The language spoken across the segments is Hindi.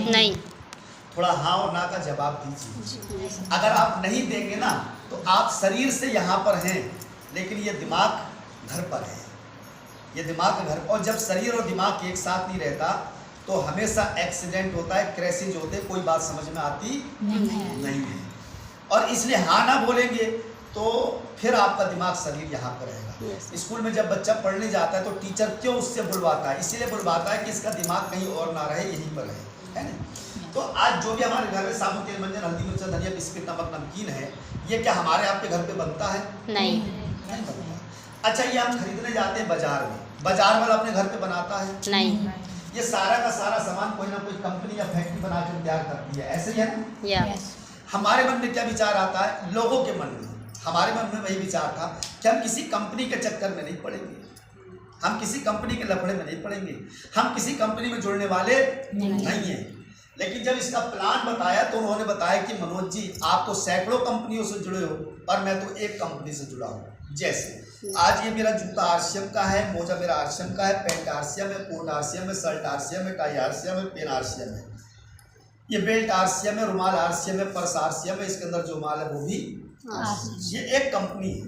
नहीं। थोड़ा हाँ और ना का जवाब दीजिए। अगर आप नहीं देंगे ना तो आप शरीर से यहाँ पर हैं लेकिन ये दिमाग घर पर है, ये दिमाग घर। और जब शरीर और दिमाग एक साथ नहीं रहता तो हमेशा एक्सीडेंट होता है, क्रैशेज होते हैं, कोई बात समझ में आती नहीं है। और इसलिए हाँ ना बोलेंगे तो फिर आपका दिमाग शरीर यहाँ पर रहेगा। स्कूल में जब बच्चा पढ़ने जाता है तो टीचर क्यों उससे बुलवाता है? इसीलिए बुलवाता है कि इसका दिमाग कहीं और ना रहे, यहीं पर रहे, है ना। तो आज जो भी हमारे घर में साबुन, तेल, मंजन, हल्दी, मिर्च, धनिया, बिस्किट, नमक, नमकीन है, ये क्या हमारे आपके घर पे बनता है? नहीं बनता। अच्छा, ये हम खरीदने जाते हैं बाजार में, बाजार वाला अपने घर पे बनाता है? नहीं। ये सारा का सारा सामान कोई ना कोई कंपनी या फैक्ट्री बनाकर तैयार करती है, ऐसे ही है ना। हमारे मन में क्या विचार आता है? लोगों के मन में, हमारे मन में वही विचार था कि हम किसी कंपनी के चक्कर में नहीं पड़ेंगे, हम किसी कंपनी के लफड़े में नहीं पड़ेंगे, हम किसी कंपनी में जुड़ने वाले नहीं हैं। लेकिन जब इसका प्लान बताया तो उन्होंने बताया कि मनोज जी आप तो सैकड़ों कंपनियों से जुड़े हो और मैं तो एक कंपनी से जुड़ा हूँ। जैसे आज ये मेरा जूता आरसीएम का है, मोजा मेरा आरसीएम का है, पैंट आरसीएम है, कोट आरसीएम है, शर्ट आरसीएम है, टाई आरसीएम है, पेन आरसीएम है, ये बेल्ट आरसीएम है, रुमाल आरसीएम है, पर्स आरसीएम है, इसके अंदर जो माल है वो भी ये एक कंपनी है।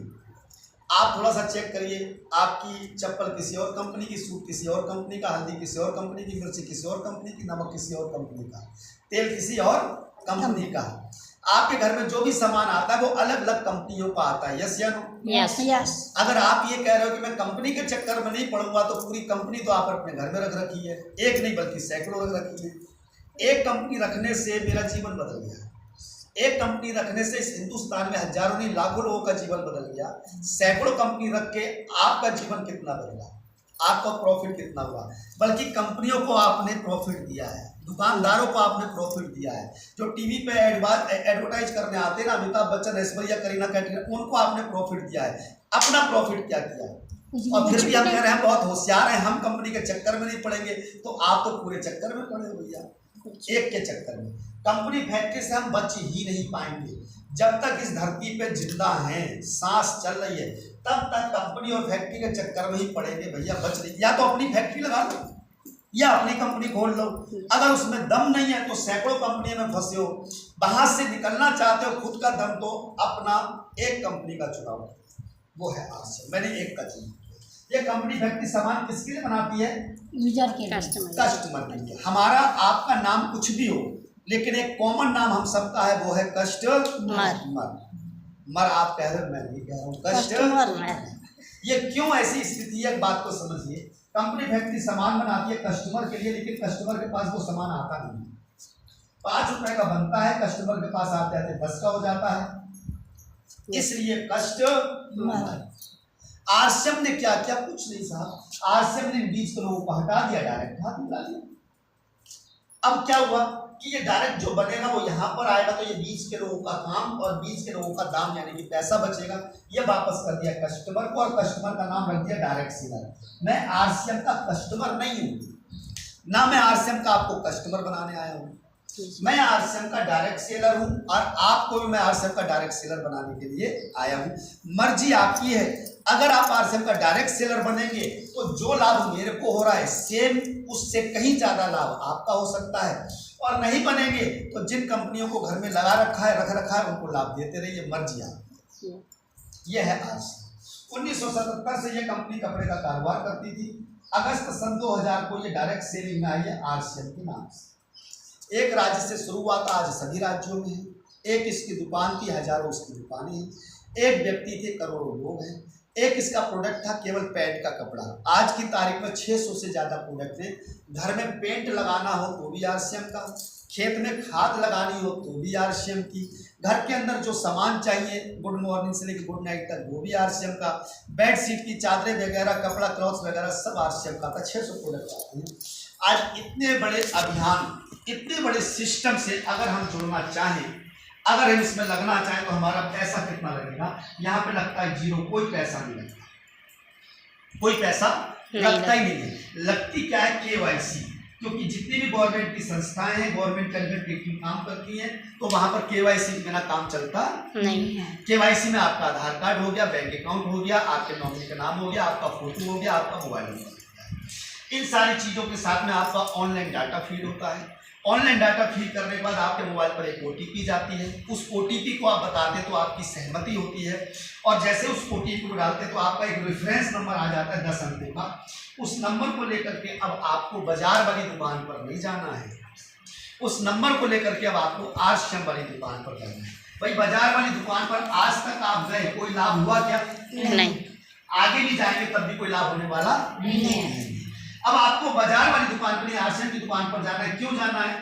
आप थोड़ा सा चेक करिए, आपकी चप्पल किसी और कंपनी की, सूट किसी और कंपनी का, हल्दी किसी और कंपनी की, मिर्ची किसी और कंपनी की, नमक किसी और कंपनी का, तेल किसी और कंपनी का। आपके घर में जो भी सामान आता है वो अलग अलग कंपनियों का आता है, यस या नो? यस। अगर आप ये कह रहे हो कि मैं कंपनी के चक्कर में नहीं पड़ूंगा तो पूरी कंपनी तो आप अपने घर में रख रखी है, एक नहीं बल्कि सैकड़ों रख रखी है। एक कंपनी रखने से मेरा जीवन बदल गया, एक कंपनी रखने से इस हिंदुस्तान में हजारों नहीं लाखों लोगों का जीवन बदल गया। सैकड़ों कंपनी रख के आपका जीवन कितना बदला, आपका प्रॉफिट कितना हुआ? बल्कि कंपनियों को आपने प्रॉफिट दिया है, दुकानदारों को आपने प्रॉफिट दिया है। जो टीवी पे एडवर्टाइज करने आते हैं ना, अमिताभ बच्चन, ऐश्वर्या, करीना कैटरीना, उनको आपने प्रॉफिट दिया है। अपना प्रॉफिट क्या किया? और फिर भी हम कह रहे हैं बहुत होशियार हैं, हम कंपनी के चक्कर में नहीं पड़ेंगे। तो आप तो पूरे चक्कर में पड़े हो भैया, एक के चक्कर में। कंपनी फैक्ट्री से हम बच ही नहीं पाएंगे। जब तक इस धरती पे जिंदा हैं, सांस चल रही है, तब तक कंपनी और फैक्ट्री के चक्कर में ही पड़ेंगे भैया, बच नहीं। या तो अपनी फैक्ट्री लगा लो या अपनी कंपनी खोल लो। अगर उसमें दम नहीं है तो सैकड़ों कंपनियों में फंसे हो, बाहर से निकलना चाहते हो, खुद का दम तो अपना एक कंपनी का चुनाव, वो है आरसीएम। मैंने एक का चुनाव। ये कंपनी फैक्ट्री सामान किसके लिए बनाती है? यूजर के लिए, कस्टमर के लिए। हमारा आपका नाम कुछ भी हो लेकिन एक कॉमन नाम हम सबका है, वो है कस्टमर। मर आप कह रहे हो, मैं भी कह रहा हूँ कस्टमर। ये क्यों ऐसी स्थिति है, एक बात को समझिए। कंपनी फैक्ट्री सामान बनाती है कस्टमर के लिए, लेकिन कस्टमर के पास वो सामान आता नहीं। 5 रुपए का बनता है, कस्टमर के पास आते आते 10 का हो जाता है, इसलिए कस्टमर। आरसीएम ने क्या किया? कुछ नहीं साहब, आरसीएम ने बीच के लोगों को हटा दिया, डायरेक्ट हाथ मिला दिया। अब क्या हुआ कि ये डायरेक्ट जो बनेगा वो यहाँ पर आएगा, तो ये बीच के लोगों का काम और बीच के लोगों का दाम यानी कि पैसा बचेगा, ये वापस कर दिया कस्टमर को, और कस्टमर का नाम रख दिया डायरेक्ट सेलर। मैं आरसीएम का कस्टमर नहीं हूँ ना, मैं आरसीएम का आपको कस्टमर बनाने आया हूँ। मैं आरसीएम का डायरेक्ट सेलर हूँ और आपको भी मैं आरसीएम का डायरेक्ट सेलर बनाने के लिए आया हूँ। मर्जी आपकी है। अगर आप आरसीएम का डायरेक्ट सेलर बनेंगे तो जो लाभ मेरे को हो रहा है सेम उससे कहीं ज्यादा लाभ आपका हो सकता है, और नहीं बनेंगे तो जिन कंपनियों को घर में लगा रखा है, रख रखा है, उनको लाभ देते रहिए, मर्जी आपकी। ये है आरसीएम। 1977 से ये कंपनी कपड़े का कारोबार करती थी। अगस्त सन 2000 को ये डायरेक्ट सेलिंग में आई है आरसीएम के नाम से। एक राज्य से शुरू हुआ था, आज सभी राज्यों में है। एक इसकी दुकान थी, हजारों उसकी दुकानें हैं। एक व्यक्ति थे, करोड़ों लोग हैं। एक इसका प्रोडक्ट था केवल पैंट का कपड़ा। आज की तारीख में 600 से ज़्यादा प्रोडक्ट हैं। घर में पेंट लगाना हो तो भी आरसीएम का, खेत में खाद लगानी हो तो भी आरसीएम की, घर के अंदर जो सामान चाहिए गुड मॉर्निंग से लेकर गुड नाइट तक वो भी आरसीएम का, बेडशीट की चादरें वगैरह, कपड़ा क्लॉथ्स वगैरह सब आरसीएम का था। 600 प्रोडक्ट आते हैं। आज इतने बड़े अभियान, इतने बड़े सिस्टम से अगर हम जुड़ना चाहें, अगर हम इसमें लगना चाहें तो हमारा पैसा कितना लगेगा? यहाँ पे लगता है 0, कोई पैसा नहीं लगता, कोई पैसा लगता ही नहीं है। लगती क्या है? केवाईसी। क्योंकि जितनी भी गवर्नमेंट की संस्थाएं हैं, गवर्नमेंट कंट्रीब्यूटिव काम करती हैं, तो वहां पर केवाईसी के बिना काम चलता नहीं है। केवाईसी में आपका आधार कार्ड हो गया, बैंक अकाउंट हो गया, आपके नॉमिनी का नाम हो गया, आपका फोटो हो गया, आपका मोबाइल नंबर हो गया। इन सारी चीजों के साथ में आपका ऑनलाइन डाटा फीड होता है। ऑनलाइन डाटा फिल करने के बाद आपके मोबाइल पर एक OTP जाती है। उस OTP को आप बता दें तो आपकी सहमति होती है, और जैसे उस OTP को डालते हैं तो आपका एक रेफरेंस नंबर आ जाता है 10 अंकों का। उस नंबर को लेकर के अब आपको बाजार वाली दुकान पर नहीं जाना है, उस नंबर को लेकर के अब आपको RCM वाली दुकान पर जाना है। भाई बाजार वाली दुकान पर आज तक आप गए, कोई लाभ हुआ क्या? नहीं। आगे भी जाएंगे तब भी कोई लाभ होने वाला नहीं। अब आपको बाजार वाली दुकान पर, RCM की दुकान पर जाना है। क्यों जाना है?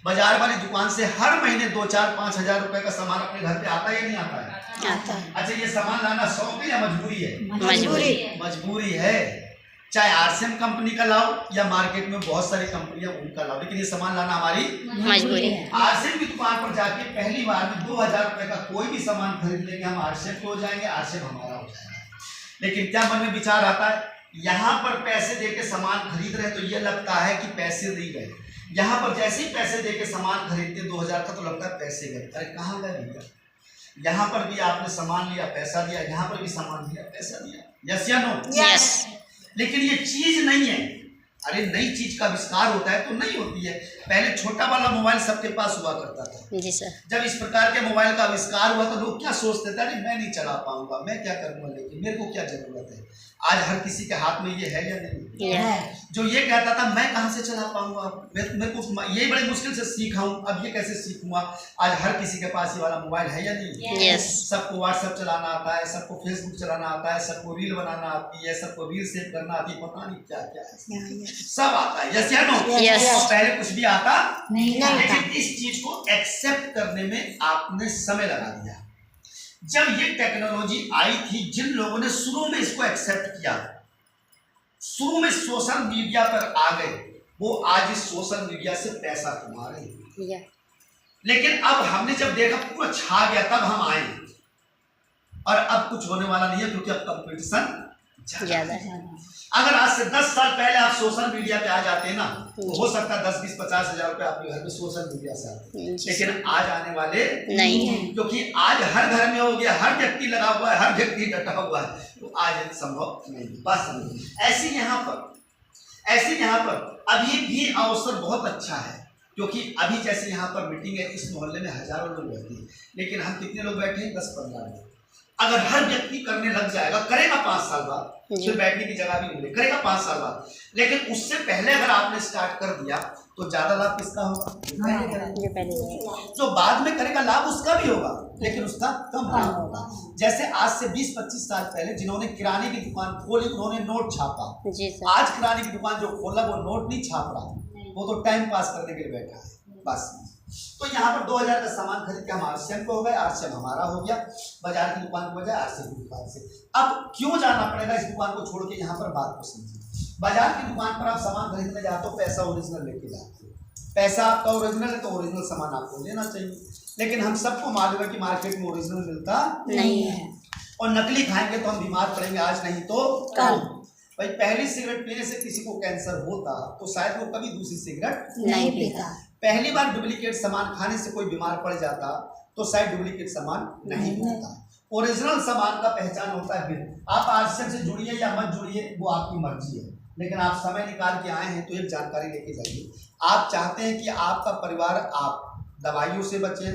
बाजार वाली दुकान से हर महीने 2-4-5 हजार रुपए का सामान अपने घर पे आता है या नहीं आता है? आता है। अच्छा, ये सामान लाना शौक है या मजबूरी है? मजबूरी। मजबूरी है। चाहे RCM कंपनी का लाओ या मार्केट में बहुत सारी कंपनियां उनका लाओ, लेकिन ये सामान लाना हमारी मजबूरी है। RCM की दुकान पर जाके पहली बार में 2000 रुपए का कोई भी सामान खरीद लेंगे, हम RCM को हो जाएंगे, RCM हमारा हो जाएगा। लेकिन क्या मन में विचार आता है, यहाँ पर पैसे देके सामान खरीद रहे तो ये लगता है कि पैसे नहीं गए, यहाँ पर जैसे ही पैसे देके सामान खरीदते 2000 का तो लगता है पैसे गए। अरे कहाँ गए भैया? यहाँ पर भी आपने सामान लिया, पैसा दिया, यहाँ पर भी सामान लिया, पैसा दिया। यस या नो? यस। लेकिन ये चीज नहीं है। अरे नई चीज का आविष्कार होता है तो नहीं होती है। पहले छोटा वाला मोबाइल सबके पास हुआ करता था। जी सर। जब इस प्रकार के मोबाइल का आविष्कार हुआ तो लोग क्या सोचते थे, अरे मैं नहीं चला पाऊंगा, मैं क्या करूंगा, लेकिन मेरे को क्या जरूरत है। आज हर किसी के हाथ में ये है या नहीं? है। जो ये कहता था मैं कहाँ से चला पाऊंगा, मेरे को ये बड़े मुश्किल से सीखा हूँ, अब ये कैसे सीखूंगा। आज हर किसी के पास ये वाला मोबाइल है या नहीं? यस। सबको व्हाट्सएप चलाना आता है, सबको फेसबुक चलाना आता है, सबको रील बनाना आती है, सबको रील सेव करना आती है, पता नहीं क्या क्या है, सब आता है। यस या नो? यस। पहले कुछ भी आता नहीं। लेकिन इस चीज को एक्सेप्ट करने में आपने समय लगा दिया। जब ये टेक्नोलॉजी आई थी, जिन लोगों ने शुरू में इसको एक्सेप्ट किया, शुरू में सोशल मीडिया पर आ गए, वो आज इस सोशल मीडिया से पैसा कमा रहे हैं। लेकिन अब हमने जब देखा पूरा छा गया, तब हम आए, और अब कुछ होने वाला नहीं है, क्योंकि अब कंपटीशन ज्यादा है। अगर आज से 10 साल पहले आप सोशल मीडिया पे आ जाते हैं ना, तो हो सकता है 10-20-50 हजार रुपए आपके घर में सोशल मीडिया से आते, लेकिन आज आने वाले नहीं है, क्योंकि आज हर घर में हो गया, हर व्यक्ति लगा हुआ है, हर व्यक्ति डटा हुआ है, तो आज संभव नहीं। बस ऐसे यहाँ पर अभी भी अवसर बहुत अच्छा है, क्योंकि अभी जैसे यहाँ पर मीटिंग है, इस मोहल्ले में हजारों लोग बैठे हैं, लेकिन हम कितने लोग बैठे हैं? 10-15 लोग। अगर हर व्यक्ति करने लग जाएगा, करेगा 5 साल बाद, फिर बैठने की जगह भी मिले, करेगा 5 साल बाद, लेकिन उससे पहले अगर आपने स्टार्ट कर दिया तो ज्यादा लाभ किसका होगा? जो बाद में करेगा लाभ उसका भी होगा, लेकिन उसका कम लाभ होगा। जैसे आज से 20-25 साल पहले जिन्होंने किराने की दुकान खोली, उन्होंने नोट छापा। आज किराने की दुकान जो खोला वो नोट नहीं छाप रहा, वो तो टाइम पास करने के लिए बैठा है बस। तो यहाँ पर 2000 का सामान खरीद के हम RCM को हो गए, RCM हमारा हो गया, बाजार की दुकान के बजाय RCM की दुकान से। अब क्यों जाना पड़ेगा इस दुकान को छोड़ के? यहाँ पर बात को समझिए। बाजार की दुकान पर आप सामान खरीदने जाते हो, पैसा ओरिजिनल लेके जाते हो, पैसा आपका ओरिजिनल है तो ओरिजिनल सामान आपको लेना चाहिए, लेकिन हम सबको मालूम है कि मार्केट में ओरिजिनल मिलता नहीं है, और नकली खाएंगे तो हम बीमार पड़ेंगे, आज नहीं तो कल। भाई पहली सिगरेट पीने से किसी को कैंसर होता तो शायद वो कभी दूसरी सिगरेट नहीं पीता। पहली बार डुप्लीकेट सामान खाने से कोई बीमार पड़ जाता तो शायद डुप्लीकेट सामान नहीं मिलता। ओरिजिनल सामान का पहचान होता है बिल। आप RCM से जुड़िए या मत जुड़िए, वो आपकी मर्जी है, लेकिन आप समय निकाल के आए हैं तो एक जानकारी लेके जाइए। आप चाहते हैं कि आपका परिवार आप दवाइयों से बचे,